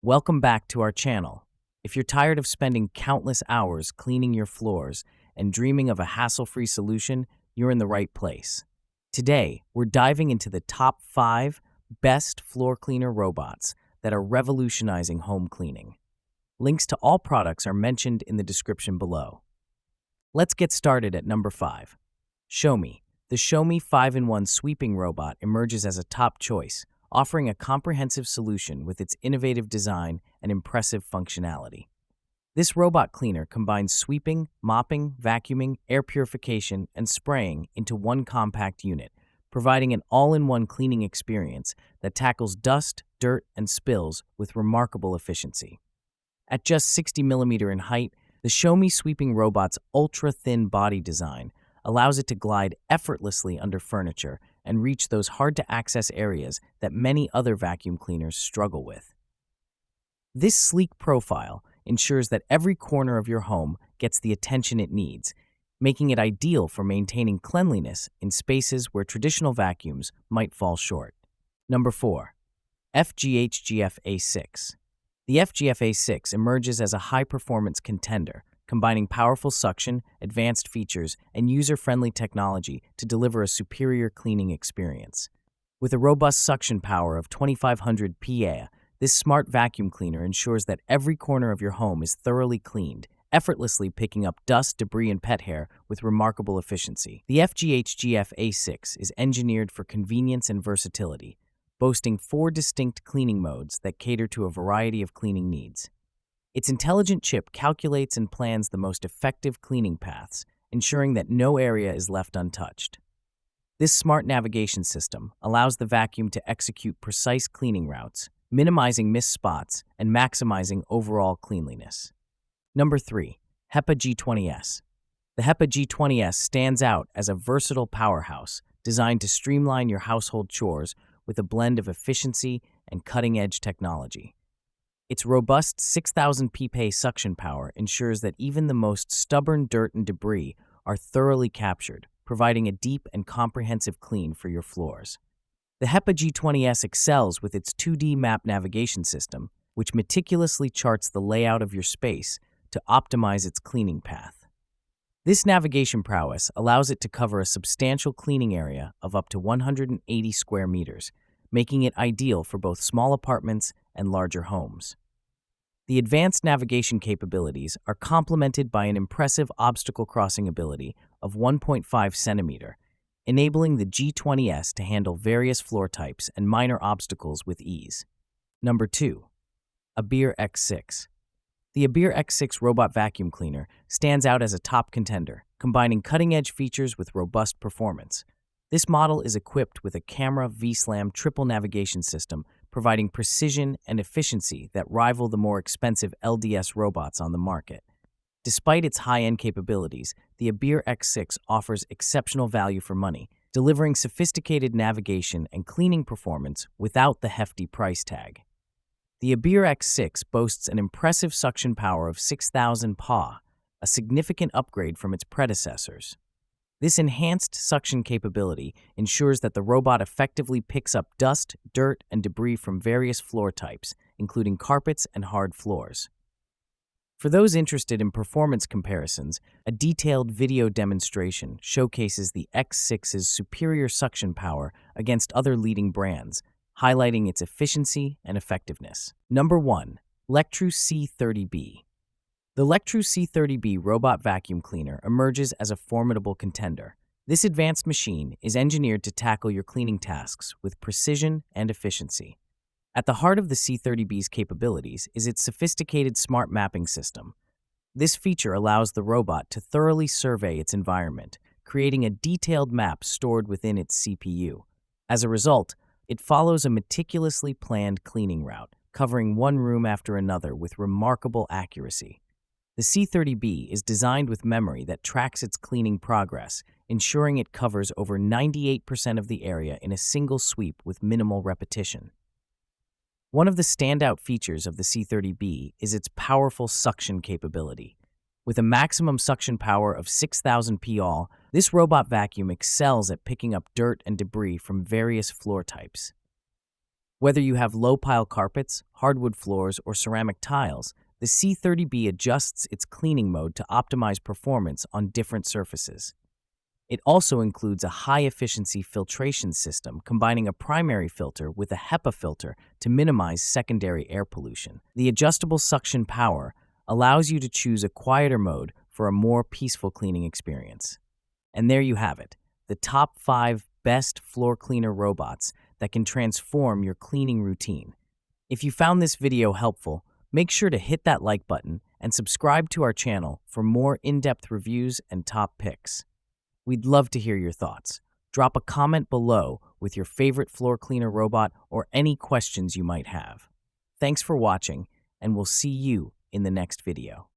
Welcome back to our channel. If you're tired of spending countless hours cleaning your floors and dreaming of a hassle-free solution, you're in the right place. Today, we're diving into the top 5 best floor cleaner robots that are revolutionizing home cleaning. Links to all products are mentioned in the description below. Let's get started at number 5. Shomi. The Shomi 5-in-1 sweeping robot emerges as a top choice, offering a comprehensive solution with its innovative design and impressive functionality. This robot cleaner combines sweeping, mopping, vacuuming, air purification, and spraying into one compact unit, providing an all-in-one cleaning experience that tackles dust, dirt, and spills with remarkable efficiency. At just 60 mm in height, the Shomi sweeping robot's ultra-thin body design allows it to glide effortlessly under furniture and reach those hard-to-access areas that many other vacuum cleaners struggle with. This sleek profile ensures that every corner of your home gets the attention it needs, making it ideal for maintaining cleanliness in spaces where traditional vacuums might fall short. Number 4. FGHGF A6. The FGF A6 emerges as a high-performance contender, combining powerful suction, advanced features, and user-friendly technology to deliver a superior cleaning experience. With a robust suction power of 2500 PA, this smart vacuum cleaner ensures that every corner of your home is thoroughly cleaned, effortlessly picking up dust, debris, and pet hair with remarkable efficiency. The FGHGF A6 is engineered for convenience and versatility, boasting 4 distinct cleaning modes that cater to a variety of cleaning needs. Its intelligent chip calculates and plans the most effective cleaning paths, ensuring that no area is left untouched. This smart navigation system allows the vacuum to execute precise cleaning routes, minimizing missed spots and maximizing overall cleanliness. Number 3. HEPA G20S. The HEPA G20S stands out as a versatile powerhouse designed to streamline your household chores with a blend of efficiency and cutting-edge technology. Its robust 6,000 PPa suction power ensures that even the most stubborn dirt and debris are thoroughly captured, providing a deep and comprehensive clean for your floors. The HEPA G20S excels with its 2D map navigation system, which meticulously charts the layout of your space to optimize its cleaning path. This navigation prowess allows it to cover a substantial cleaning area of up to 180 square meters, making it ideal for both small apartments and larger homes. The advanced navigation capabilities are complemented by an impressive obstacle crossing ability of 1.5 centimeter, enabling the G20S to handle various floor types and minor obstacles with ease. Number 2. Abir X6. The Abir X6 robot vacuum cleaner stands out as a top contender, combining cutting-edge features with robust performance. This model is equipped with a camera V-SLAM triple navigation system, providing precision and efficiency that rival the more expensive LDS robots on the market. Despite its high-end capabilities, the Abir X6 offers exceptional value for money, delivering sophisticated navigation and cleaning performance without the hefty price tag. The Abir X6 boasts an impressive suction power of 6,000 PA, a significant upgrade from its predecessors. This enhanced suction capability ensures that the robot effectively picks up dust, dirt, and debris from various floor types, including carpets and hard floors. For those interested in performance comparisons, a detailed video demonstration showcases the X6's superior suction power against other leading brands, highlighting its efficiency and effectiveness. Number 1. Lectru C30B. The Lectru C30B robot vacuum cleaner emerges as a formidable contender. This advanced machine is engineered to tackle your cleaning tasks with precision and efficiency. At the heart of the C30B's capabilities is its sophisticated smart mapping system. This feature allows the robot to thoroughly survey its environment, creating a detailed map stored within its CPU. As a result, it follows a meticulously planned cleaning route, covering one room after another with remarkable accuracy. The C30B is designed with memory that tracks its cleaning progress, ensuring it covers over 98% of the area in a single sweep with minimal repetition. One of the standout features of the C30B is its powerful suction capability. With a maximum suction power of 6,000 PA, this robot vacuum excels at picking up dirt and debris from various floor types. Whether you have low-pile carpets, hardwood floors, or ceramic tiles, the C30B adjusts its cleaning mode to optimize performance on different surfaces. It also includes a high-efficiency filtration system combining a primary filter with a HEPA filter to minimize secondary air pollution. The adjustable suction power allows you to choose a quieter mode for a more peaceful cleaning experience. And there you have it, the top 5 best floor cleaner robots that can transform your cleaning routine. If you found this video helpful, make sure to hit that like button and subscribe to our channel for more in-depth reviews and top picks. We'd love to hear your thoughts. Drop a comment below with your favorite floor cleaner robot or any questions you might have. Thanks for watching, and we'll see you in the next video.